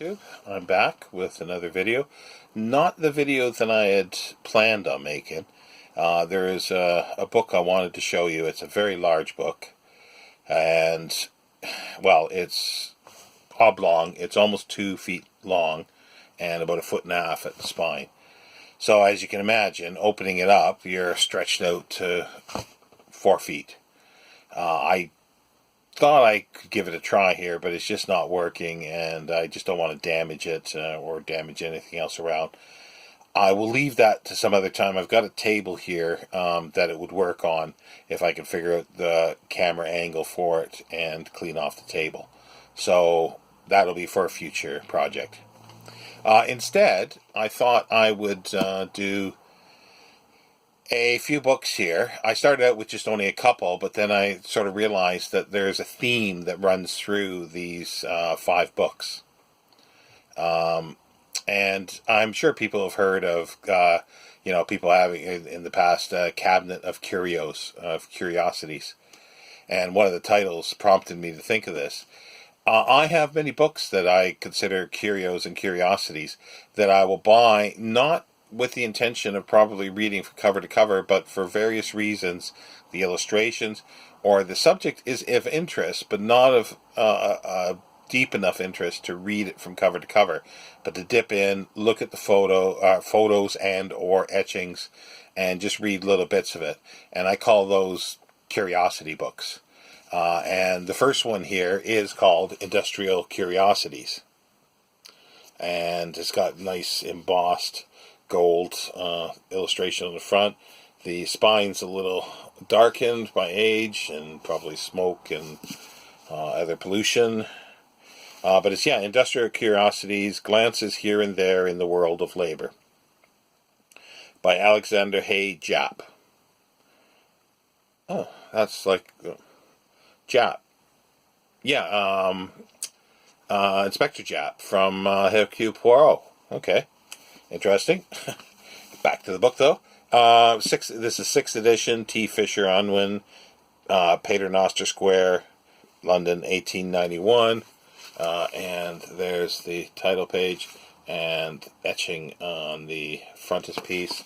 I'm back with another video. Not the video that I had planned on making. There is a book I wanted to show you. It's a very large book. And, well, it's oblong. It's almost 2 feet long and about 1.5 feet at the spine. So as you can imagine, opening it up, you're stretched out to 4 feet. I thought I could give it a try here, but it's just not working, and I just don't want to damage it or damage anything else around. I will leave that to some other time. I've got a table here that it would work on if I can figure out the camera angle for it and clean off the table. So that'll be for a future project. Instead, I thought I would do a few books here. I started out with just only a couple, but then I sort of realized that there's a theme that runs through these 5 books. And I'm sure people have heard of, people having in the past a cabinet of curiosities. And one of the titles prompted me to think of this. I have many books that I consider curios and curiosities that I will buy, not with the intention of probably reading from cover to cover, but for various reasons, the illustrations or the subject is of interest, but not of a deep enough interest to read it from cover to cover, but to dip in, look at the photos and or etchings, and just read little bits of it. And I call those curiosity books. And the first one here is called Industrial Curiosities. And it's got nice embossed gold illustration on the front. The spine's a little darkened by age and probably smoke and other pollution. But it's, Industrial Curiosities, Glances Here and There in the World of Labor by Alexander Hay Jap. Oh, that's like Jap. Yeah, Inspector Jap from Hercule Poirot. Okay. Interesting. Back to the book, though. This is 6th edition, T. Fisher Unwin, Paternoster Square, London, 1891. And there's the title page and etching on the frontispiece.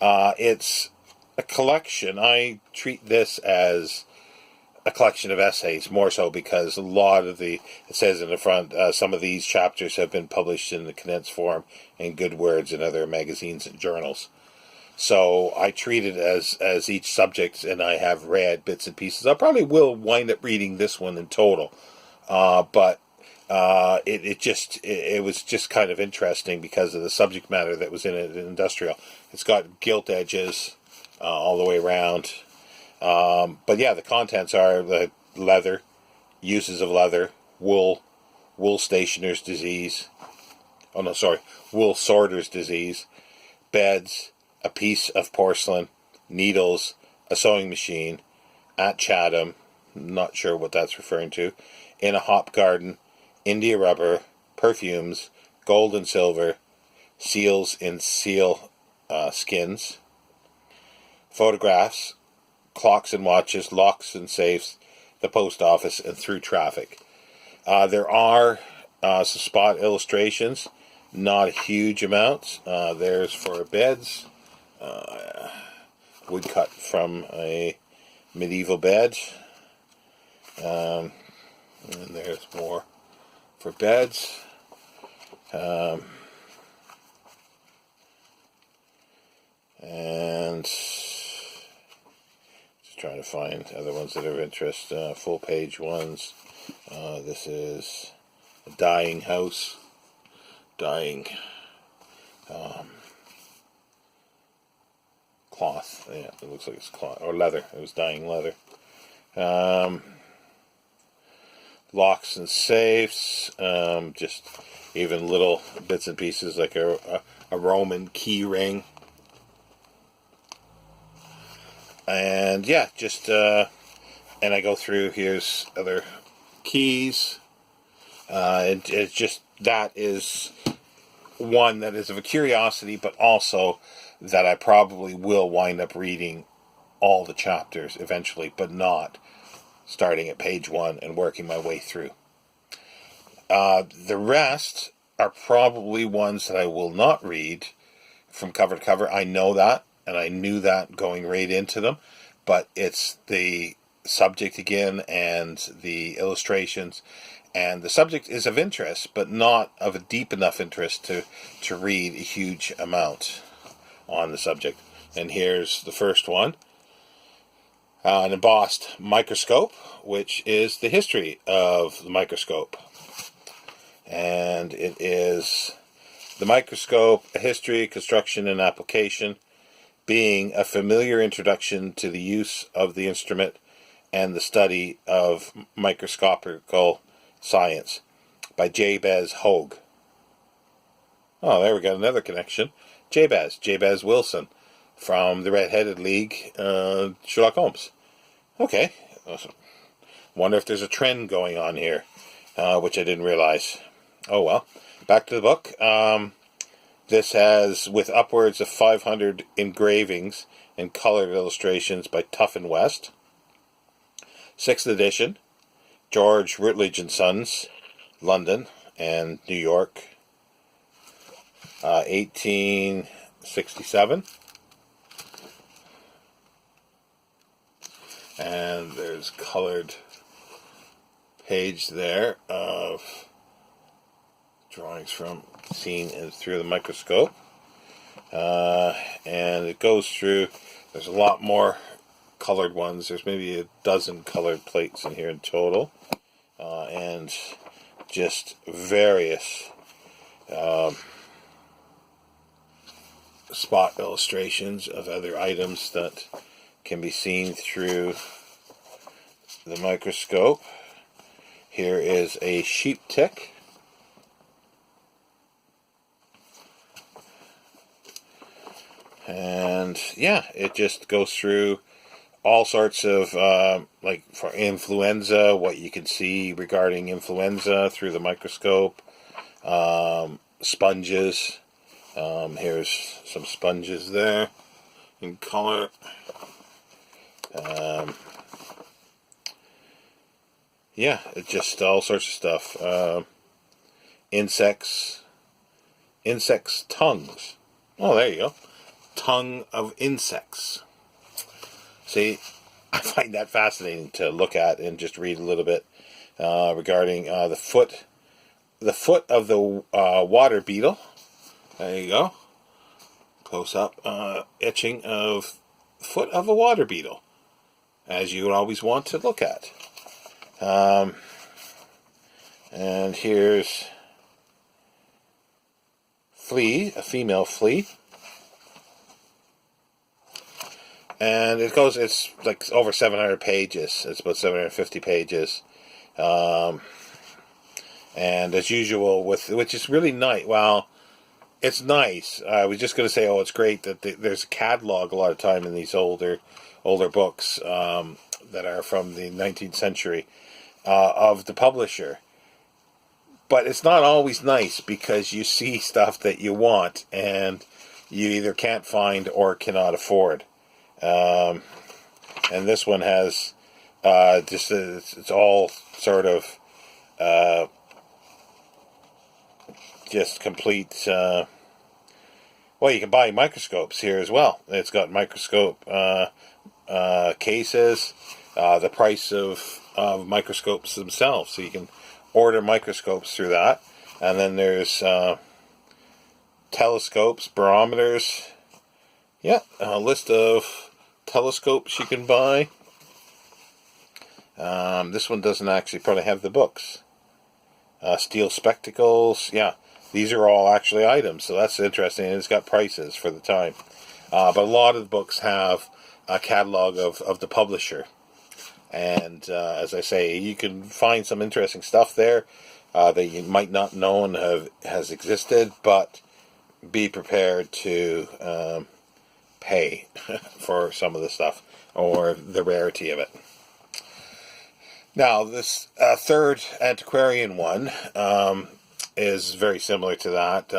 It's a collection. I treat this as a collection of essays, more so because a lot of it says in the front, some of these chapters have been published in the condensed form in Good Words and other magazines and journals. So I treat it as each subject, and I have read bits and pieces. I probably will wind up reading this one in total, but it was just kind of interesting because of the subject matter that was in it, industrial. It's got gilt edges all the way around. But yeah, the contents are the leather, uses of leather, wool stationer's disease. Oh no, sorry, wool sorter's disease, beds, a piece of porcelain, needles, a sewing machine, at Chatham, not sure what that's referring to, in a hop garden, India rubber, perfumes, gold and silver, seals in seal skins, photographs, clocks and watches, locks and safes, the post office, and through traffic. There are some spot illustrations, not huge amounts. There's for beds, woodcut from a medieval bed. And there's more for beds. And trying to find other ones that are of interest. Full page ones. This is a dying house. Dying cloth. Yeah, it looks like it's cloth. Or leather. It was dying leather. Locks and safes. Just even little bits and pieces like a Roman key ring. And yeah, and I go through, here's other keys. It's just, that is one that is of a curiosity, but also that I probably will wind up reading all the chapters eventually, but not starting at page 1 and working my way through. The rest are probably ones that I will not read from cover to cover. I know that, and I knew that going right into them, but it's the subject again and the illustrations, and the subject is of interest, but not of a deep enough interest to read a huge amount on the subject. And here's the first one, an embossed microscope, which is the history of the microscope. And it is the microscope, a history, construction, and application, being a familiar introduction to the use of the instrument and the study of microscopical science, by Jabez Hogue. Oh, there we got another connection. Jabez Wilson, from the Red-Headed League, Sherlock Holmes. Okay. Wonder if there's a trend going on here, which I didn't realize. Oh well. Back to the book. This has, with upwards of 500 engravings and colored illustrations by Tuff and West. 6th edition. George Routledge and Sons, London and New York. 1867. And there's colored page there of drawings from seen through the microscope. And it goes through, there's a lot more colored ones. There's maybe a dozen colored plates in here in total. And just various spot illustrations of other items that can be seen through the microscope. Here is a sheep tick. And yeah, it just goes through all sorts of, like for influenza, what you can see regarding influenza through the microscope, sponges. Here's some sponges there in color. Yeah, it's just all sorts of stuff. Insects tongues. Oh, there you go. Tongue of insects. See, I find that fascinating to look at and just read a little bit regarding the foot of the water beetle. There you go. Close up etching of foot of a water beetle, as you would always want to look at. And here's flea, a female flea. And it's like over 700 pages. It's about 750 pages. And as usual, which is really nice. Well, it's nice. I was just going to say, it's great that there's a catalog a lot of time in these older books that are from the 19th century of the publisher. But it's not always nice, because you see stuff that you want and you either can't find or cannot afford. And this one has it's all sort of just complete. Well, you can buy microscopes here as well. It's got microscope cases, the price of microscopes themselves, so you can order microscopes through that. And then there's telescopes, barometers. Yeah, a list of telescopes you can buy. This one doesn't actually probably have the books. Steel spectacles. Yeah, these are all actually items, so that's interesting. And it's got prices for the time. But a lot of the books have a catalog of the publisher. And as I say, you can find some interesting stuff there that you might not know and has existed, but be prepared to pay for some of the stuff or the rarity of it. Now, this third antiquarian one is very similar to that.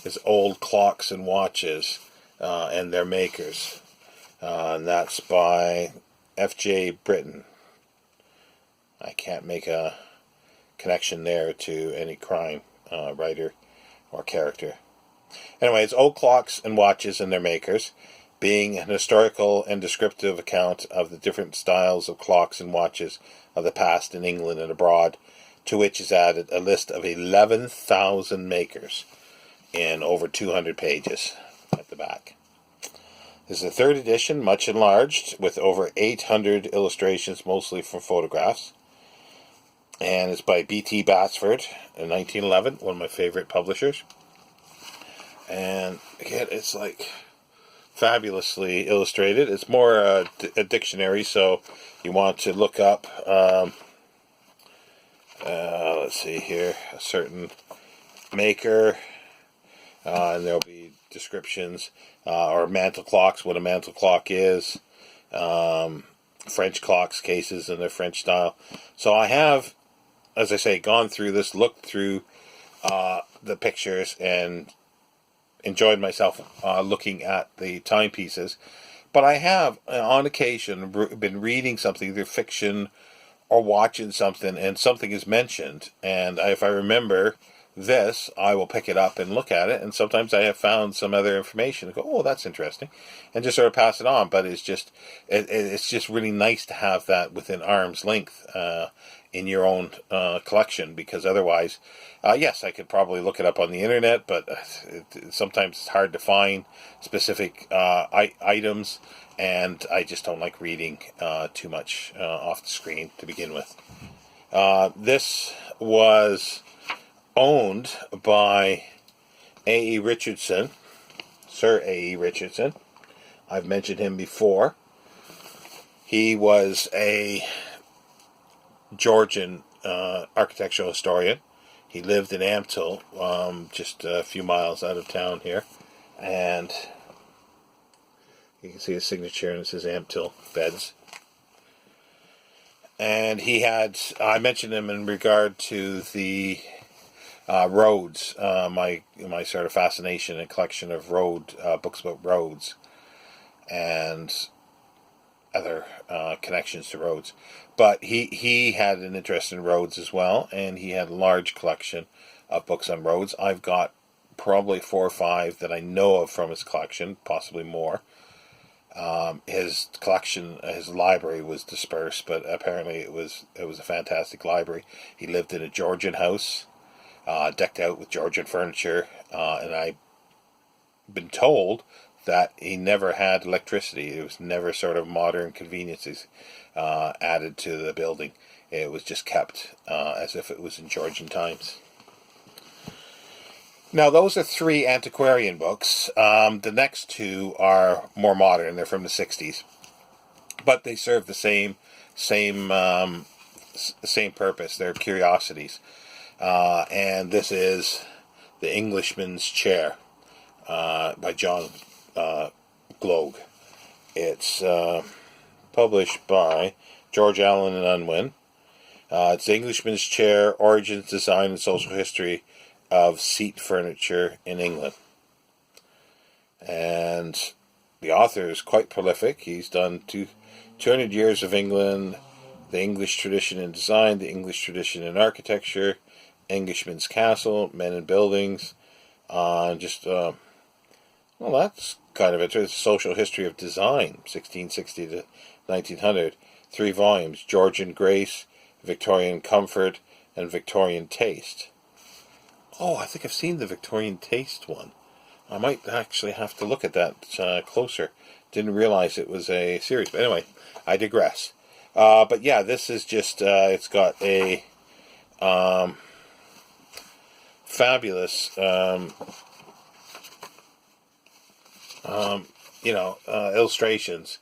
It's old clocks and watches and their makers. And that's by F.J. Britton. I can't make a connection there to any crime writer or character. Anyway, it's Old Clocks and Watches and Their Makers, being an historical and descriptive account of the different styles of clocks and watches of the past in England and abroad, to which is added a list of 11,000 makers in over 200 pages at the back. This is the third edition, much enlarged, with over 800 illustrations, mostly from photographs. And it's by B.T. Batsford in 1911, one of my favorite publishers. And again, it's like fabulously illustrated. It's more a dictionary, so you want to look up, let's see here, a certain maker, and there'll be descriptions, or mantle clocks, what a mantle clock is, French clocks, cases in their French style. So I have, as I say, gone through this, looked through the pictures, and enjoyed myself looking at the timepieces. But I have, on occasion, been reading something, either fiction or watching something, and something is mentioned. And if I remember this, I will pick it up and look at it. And sometimes I have found some other information and go, oh, that's interesting, and just sort of pass it on. But it's just really nice to have that within arm's length in your own collection, because otherwise, yes, I could probably look it up on the internet, but sometimes it's hard to find specific items, and I just don't like reading too much off the screen to begin with. This was owned by A.E. Richardson, Sir A.E. Richardson. I've mentioned him before. He was a Georgian architectural historian. He lived in Ampthill, just a few miles out of town here, and you can see his signature, and it says Ampthill Beds. And he had, I mentioned him in regard to the roads, my sort of fascination and collection of books about roads and other connections to roads. But he had an interest in roads as well, and he had a large collection of books on roads. I've got probably 4 or 5 that I know of from his collection, possibly more. His collection, his library was dispersed, but apparently it was a fantastic library. He lived in a Georgian house, decked out with Georgian furniture, and I've been told that he never had electricity. It was never sort of modern conveniences added to the building. It was just kept as if it was in Georgian times. Now, those are 3 antiquarian books. The next 2 are more modern. They're from the 60s. But they serve the same purpose. They're curiosities. And this is The Englishman's Chair by John Gloag. It's published by George Allen and Unwin. It's The Englishman's Chair, Origins, Design, and Social History of Seat Furniture in England. And the author is quite prolific. He's done 200 years of England, the English tradition in design, the English tradition in architecture, Englishman's Castle, Men and Buildings, well, that's kind of interesting. Social History of Design, 1660 to 1900, 3 volumes, Georgian Grace, Victorian Comfort, and Victorian Taste. Oh, I think I've seen the Victorian Taste one. I might actually have to look at that closer. Didn't realize it was a series. But anyway, I digress. But yeah, this is just, it's got a fabulous, illustrations,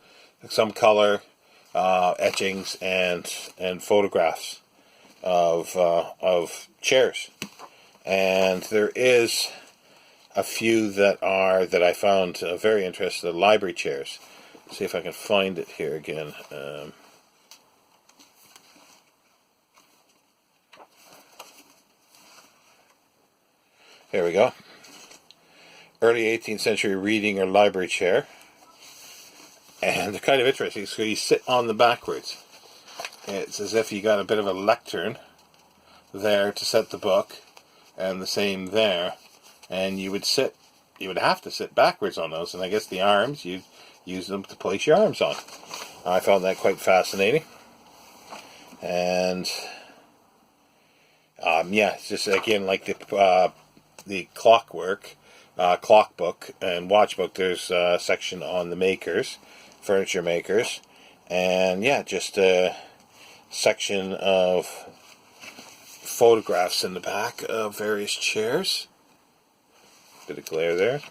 some color, etchings, and photographs of chairs. And there is a few that I found very interesting, the library chairs. See if I can find it here again. Here we go. Early 18th century reading or library chair. And they're kind of interesting. So you sit on them backwards. It's as if you got a bit of a lectern there to set the book, and the same there, and you would have to sit backwards on those, and I guess the arms, you use them to place your arms on. I found that quite fascinating. And it's just, again, like the clockwork, clock book and watch book, there's a section on the makers, furniture makers, and just a section of photographs in the back of various chairs. Bit of glare there.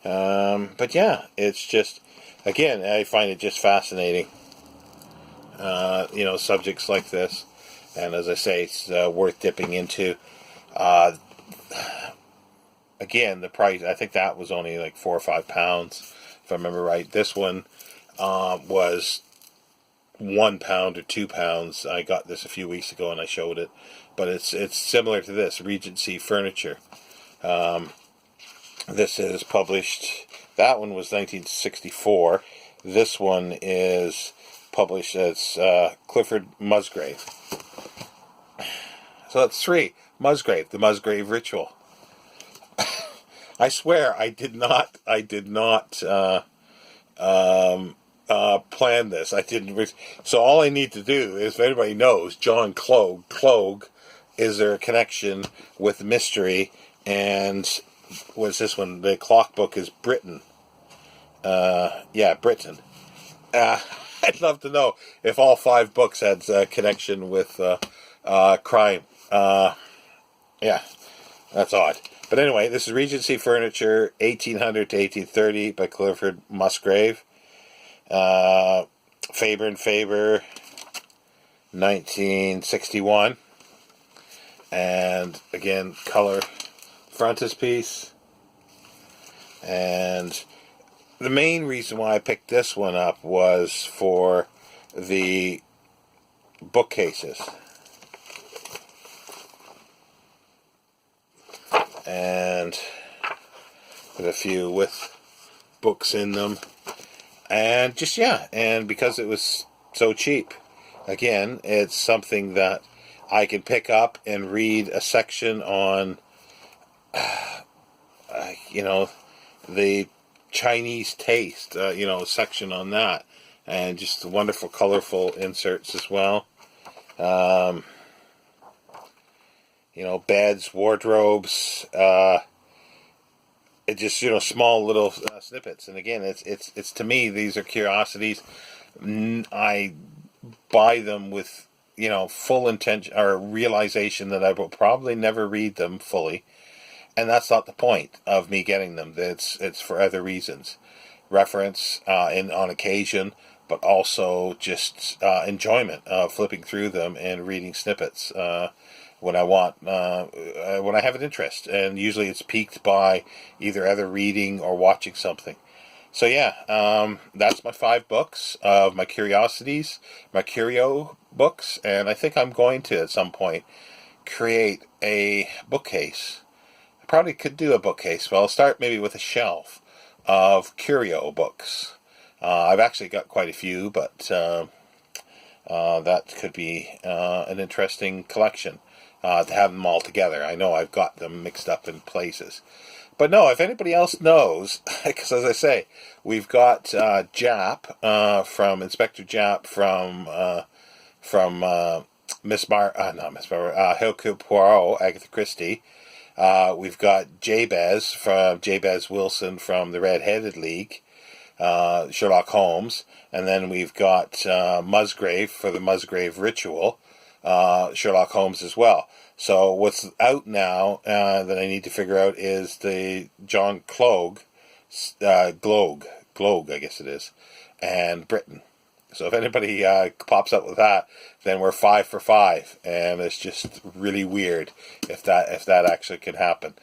But it's just, again, I find it just fascinating. Subjects like this. And as I say, it's worth dipping into. Again, the price, I think that was only like £4 or £5, if I remember right. This one was £1 or £2. I got this a few weeks ago and I showed it. But it's similar to this, Regency Furniture. This is published, that one was 1964. This one is published as Clifford Musgrave. So that's 3. Musgrave, the Musgrave Ritual. I swear I did not plan this. I didn't. So all I need to do is, if anybody knows, John Clogue, is there a connection with mystery? And what's this one? The clock book is Britain. Britain. I'd love to know if all 5 books had a connection with crime. That's odd. But anyway, this is Regency Furniture, 1800 to 1830 by Clifford Musgrave. Faber and Faber, 1961. And again, color frontispiece. And the main reason why I picked this one up was for the bookcases. And there's a few with books in them. And just, and because it was so cheap, again, it's something that I can pick up and read a section on, the Chinese taste, section on that. And just wonderful, colorful inserts as well. Beds, wardrobes, it just, small little snippets. And again, it's to me, these are curiosities. I buy them with, full intention or realization that I will probably never read them fully. And that's not the point of me getting them. It's for other reasons. Reference on occasion, but also just enjoyment of flipping through them and reading snippets when I want, when I have an interest. And usually it's piqued by either other reading or watching something. So that's my 5 books of my curiosities, my curio books. And I think I'm going to, at some point, create a bookcase. I probably could do a bookcase, but I'll start maybe with a shelf of curio books. I've actually got quite a few, but that could be an interesting collection to have them all together. I know I've got them mixed up in places. But no, if anybody else knows, because as I say, we've got Jap from Inspector Jap from Hercule Poirot, Agatha Christie. We've got Jabez from Jabez Wilson from the Red-Headed League, Sherlock Holmes, and then we've got Musgrave for the Musgrave Ritual, Sherlock Holmes as well. So what's out now that I need to figure out is the John Glogue, I guess it is, and Britain. So if anybody pops up with that, then we're 5 for 5, and it's just really weird if that actually can happen.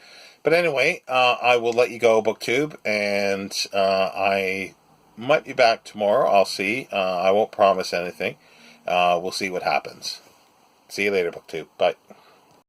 But anyway, I will let you go, BookTube, and I might be back tomorrow. I'll see. I won't promise anything. We'll see what happens. See you later, BookTube. Bye.